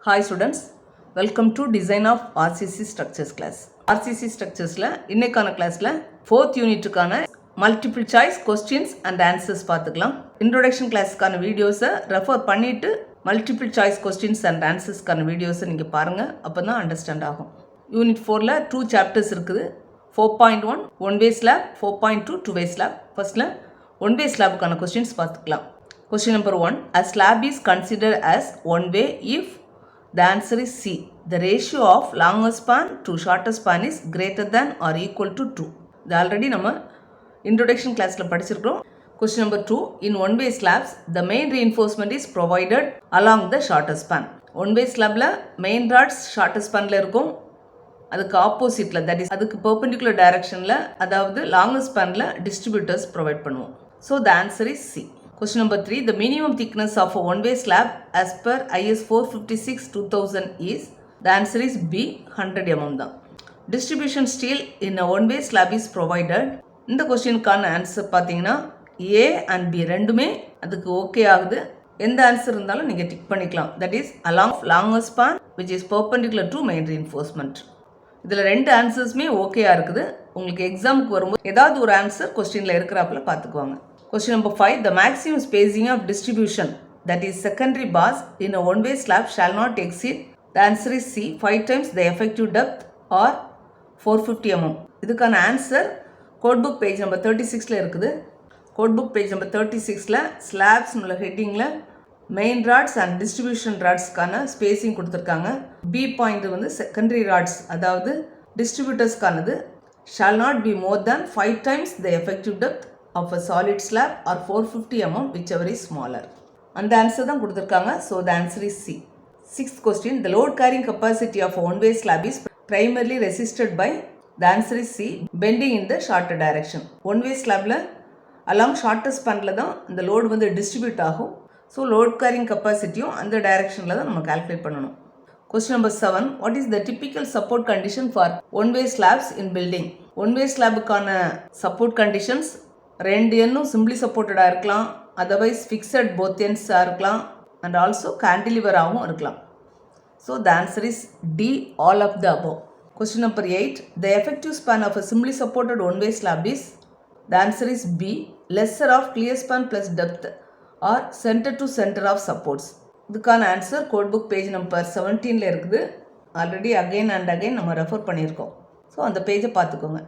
Hi students, welcome to Design of RCC Structures class. RCC Structuresல இன்னைக்கான கிளாஸ்ல 4th யூனிட்டுக்கான multiple choice questions and answers பார்த்துக்கலாம். Introduction கிளாஸ்க்கான வீடியோஸை refer பண்ணிட்டு மல்டிபிள் சாய்ஸ் கொஸ்டின்ஸ் அண்ட் ஆன்சர்ஸ்க்கான வீடியோஸை நீங்கள் பாருங்கள், அப்போ தான் அண்டர்ஸ்டாண்ட் ஆகும். யூனிட் 4ல் 2 சாப்டர்ஸ் இருக்குது. 4.1 one way slab, 4.2 two way slab. ஃபர்ஸ்ட்டில் ஒன் வே ஸ்லாபுக்கான கொஸ்டின்ஸ் பார்த்துக்கலாம். Question number 1. A slab is considered as one way if the answer is C. The ratio of longer span to shorter span is greater than or equal to 2. இது already நம்ம introduction classல படிச்சிருக்கிறோம். Question number 2. In one way slabs, the main reinforcement is provided along the shorter span. One way slabல main rods shorter spanல இருக்கும், அதுக்கு ஆப்போசிட்டில் that is அதுக்கு perpendicular டைரக்ஷனில், அதாவது longer ஸ்பேனில் distributors provide பண்ணுவோம். So the answer is C. Question number 3. The minimum thickness of a one-way slab as per IS 456-2000 is, the answer is B, 100 mm தான். Distribution steel in a one-way slab is provided. இந்த கொஸ்டினுக்கான answer பார்த்தீங்கன்னா A and B ரெண்டுமே அதுக்கு okay ஆகுது. எந்த answer இருந்தாலும் நீங்கள் tick பண்ணிக்கலாம். That is along longer span which is perpendicular to main reinforcement. இதில் ரெண்டு ஆன்சர்ஸுமே ஓகேயா இருக்குது. உங்களுக்கு எக்ஸாமுக்கு வரும்போது ஏதாவது ஒரு ஆன்சர் கொஸ்டினில் இருக்கிறாப்புல பார்த்துக்குவாங்க. Question number 5. The maximum spacing of distribution, that is secondary bars in a one-way slab shall not exceed, the answer is C, 5 times the effective depth or 450 mm. இதுக்கான answer code book page number 36ல இருக்குது. Code book page number 36ல slabs உள்ள ஹெட்டிங்கில் main rods and distribution ராட்ஸ்க்கான spacing கொடுத்துருக்காங்க. B point வந்து secondary rods, அதாவது டிஸ்ட்ரிபியூட்டர்ஸ்க்கானது, shall not be more than 5 times the effective depth of a solid slab or 450 mm whichever is smaller. அந்த answer தான் கொடுத்துருக்காங்க. So the answer is C. Sixth question. The load carrying capacity of a one-way slab is primarily resisted by, the answer is C, bending in the shorter direction. One-way slabல along shorter spanல தான் இந்த load வந்து distribute ஆகும். So load carrying கெப்பாசிட்டியும் அந்த டைரக்ஷனில் தான் நம்ம calculate பண்ணணும். Question number 7. What is the typical support condition for one-way slabs in building? One-way slabுக்கான support conditions ரெண்டு எண்ணும் சிம்பிளி சப்போர்ட்டடாக இருக்கலாம், அதர்வைஸ் ஃபிக்ஸட் போத் எண்ட்ஸாக இருக்கலாம், அண்ட் ஆல்சோ கேண்டிலிவராகவும் இருக்கலாம். So the answer is D, all of the above. Question number 8. The effective span of a simply supported one way slab is, the answer is B, lesser of clear span plus depth or centre to centre of supports. இதுக்கான answer code book page number 17ல இருக்குது. Already again and again நம்ம refer பண்ணியிருக்கோம். So அந்த பேஜை பார்த்துக்கோங்க.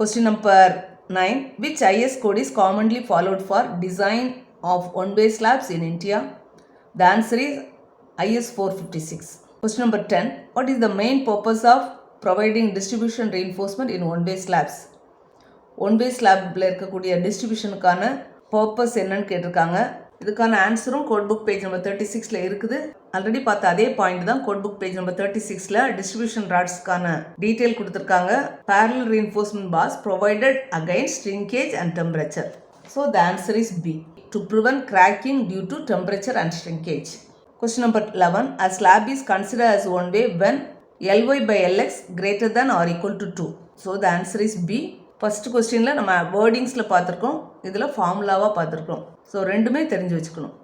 Question number 9. Which IS code is commonly followed for design of one-way slabs in India? The answer is IS 456. Question number 10. What is the main purpose of providing distribution reinforcement in one-way slabs? One-way slabல இருக்கக்கூடிய டிஸ்ட்ரிபியூஷனுக்கான purpose என்னன்னு கேட்டிருக்காங்க. இதுக்கான ஆன்சரும் code book page number 36ல இருக்குது. Already பார்த்த அதே பாயிண்ட் தான் கோட் புக் பேஜ் நம்பர் 36ல டிஸ்ட்ரிபியூஷன் ராட்ஸ்க்கான டீட்டெயில் கொடுத்துருக்காங்க. parallel reinforcement bars provided against shrinkage and temperature. So the answer is B, to prevent cracking due to temperature and shrinkage. Question number 11. A slab is considered as one way when Ly by Lx greater than or equal to 2. So the answer is B. First கொஸ்டினில் நம்ம வேர்டிங்ஸில் பார்த்துருக்கோம், இதில் ஃபார்முலாவாக பார்த்துருக்கோம். So ரெண்டுமே தெரிஞ்சு வச்சுக்கணும்.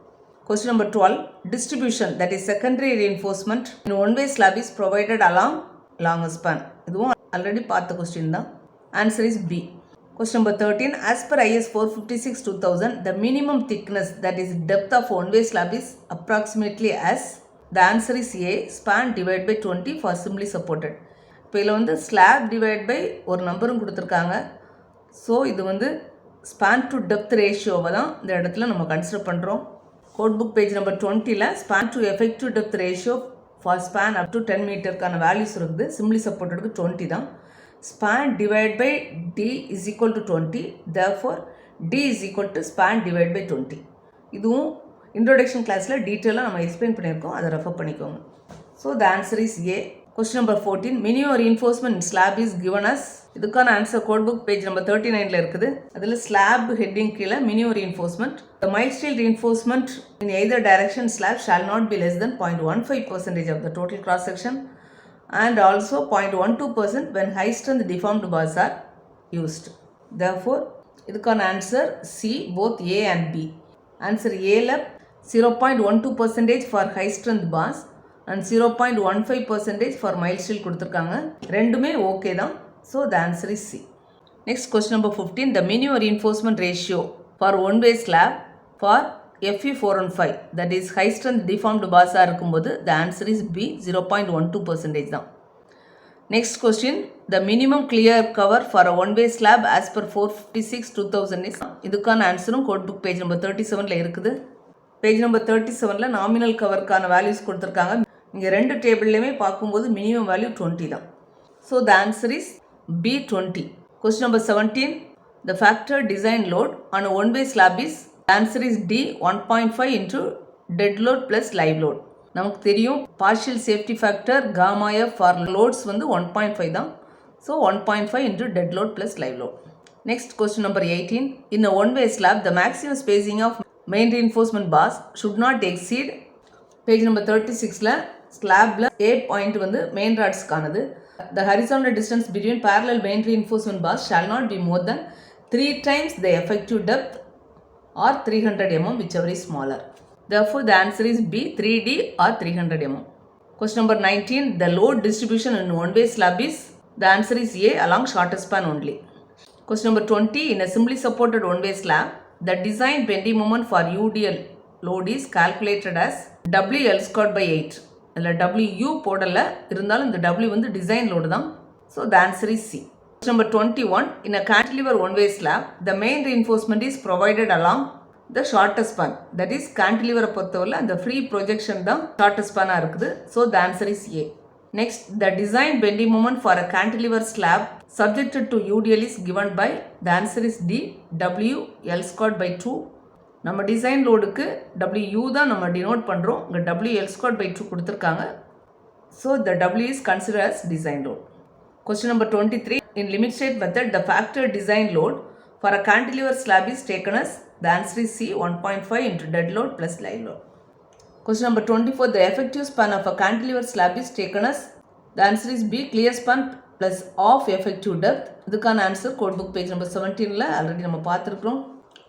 Question number 12. Distribution, that is secondary reinforcement in one-way slab is provided along longer span. இதுவும் already பார்த்த கொஸ்டின் தான். Answer is B. Question number 13. As per IS 456-2000, the minimum thickness, that is depth of one-way slab is approximately as, the answer is A, span divided by 20 for simply supported. இப்போ இதில் வந்து slab divide by ஒரு நம்பரும் கொடுத்துருக்காங்க. So இது வந்து span to depth ரேஷியோவை தான் இந்த இடத்துல நம்ம கன்சிடர் பண்ணுறோம். கோட் புக் பேஜ் நம்பர் 20ல் span to effective depth ratio for span up to 10 மீட்டருக்கான வேல்யூஸ் இருக்குது. சிம்பிளி சப்போர்ட்டடுக்கு 20 தான். Span divide by D is equal to 20. Therefore D is equal to span divide by 20. இதுவும் introduction கிளாஸில் டீட்டெயிலாக நம்ம explain பண்ணியிருக்கோம், அதை ரெஃபர் பண்ணிக்கோங்க. So the answer is A. Question number 14. Minimum reinforcement in slab is given as, இதுக்கான answer code book page number 39ல இருக்குது. அதில் ஸ்லாப் ஹெட்டிங் கீழே minimum reinforcement. The mild steel reinforcement in either direction slab shall not be less than 0.15% of the total cross section and also 0.12% when high strength deformed bars are used. Therefore, இதுக்கான ஆன்சர் C, both A and B. Answer Aல 0.12% for high strength bars and 0.15% for mild steel கொடுத்துருக்காங்க. ரெண்டுமே okay தான். So the answer is C. Next question number 15. The minimum reinforcement ratio for one way slab for FE415 that is high strength deformed பாஸாக இருக்கும்போது the answer is B 0.12% தான். Next question. The minimum clear cover for a one way slab as per 456/2000 is. இதுக்கான ஆன்சரும் code book page number 37ல் இருக்குது. Page number 37ல் nominal கவருக்கான values கொடுத்துருக்காங்க. இங்கே ரெண்டு டேபிள்லையுமே பார்க்கும்போது மினிமம் வேல்யூ 20 தான். So the answer is B 20. Question number 17. The factor design load on a one-way slab is, the answer is D 1.5 into dead load plus live load. நமக்கு தெரியும் partial safety factor gamma F for loads வந்து 1.5 தான். So 1.5 into dead load plus live load. Next question number 18. In a one-way slab, the maximum spacing of main reinforcement bars should not exceed. Page number 36ல ஸ்லாப்ல A point வந்து main rods காணது. The horizontal distance between parallel main reinforcement bars shall not be more than 3 times the effective depth or 300 mm, whichever is smaller. Therefore, the answer is B 3D or 300 mm. Question number 19. The load distribution in one-way slab is, the answer is A along shorter span only. Question number 20. In a simply supported one-way slab, the design bending moment for UDL load is calculated as WL squared by 8. அதில் WU போடலை, இருந்தாலும் இந்த W வந்து design load தான். So the answer is C. Number 21. In a cantilever one way slab the main reinforcement is provided along the shortest span. That is கேன்டிலிவரை பொறுத்தவரை அந்த free projection தான் ஷார்ட்டஸ்ட் ஸ்பானாக இருக்குது. So the answer is A. Next. The design bending moment for a cantilever slab subjected to UDL is given by, the answer is D WL squared by 2. நம்ம design லோடுக்கு WU தான் நம்ம denote பண்ணுறோம். இங்கே WL squared by 2 கொடுத்துருக்காங்க. So the W is consider as design load. Question number 23. In limit state method the factor design load for a cantilever slab is taken as, the answer is C 1.5 into dead load plus live load. Question number 24. The effective span of a cantilever slab is taken as, the answer is B clear span plus of effective depth. இதுக்கான answer code book page number 17ல் ஆல்ரெடி நம்ம பார்த்துருக்குறோம்.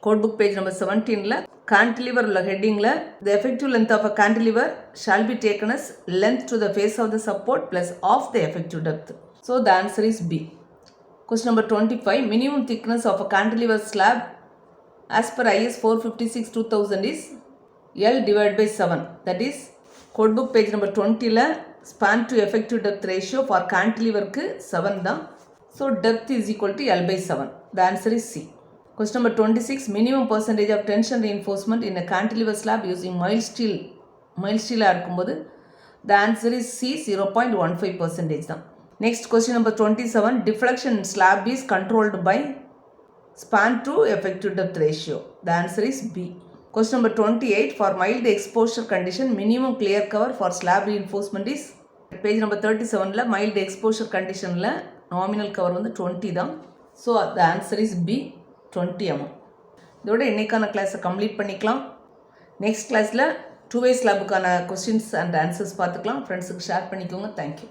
Code book page number 17ல் cantilever உள்ள ஹெட்டிங்கில் the effective length of a cantilever shall be taken as length to the face of the support plus of the effective depth. So the answer is B. Question number 25. Minimum thickness of a cantilever slab as per IS 456/2000 is L divided by 7. That is code book page number 20ல் span to effective depth ratio for cantileverக்கு 7 தான். So depth is equal to L by 7. The answer is C. Question number 26. Minimum percentage of tension reinforcement in a cantilever slab using mild steel இருக்கும்போது the answer is C 0.15% தான். Next question number 27. Deflection in slab is controlled by span to effective depth ratio. The answer is B. Question number 28. For mild exposure condition, minimum clear cover for slab reinforcement is, page number 37ல mild exposure conditionல nominal cover வந்து 20 தான். So the answer is B 20 mm. இதோட இன்னைக்கான கிளாஸை complete பண்ணிக்கலாம். Next கிளாஸில் 2-way ஸ்லாபுக்கான questions and answers பார்த்துக்கலாம். ஃப்ரெண்ட்ஸுக்கு share பண்ணிக்கோங்க. தேங்க்யூ.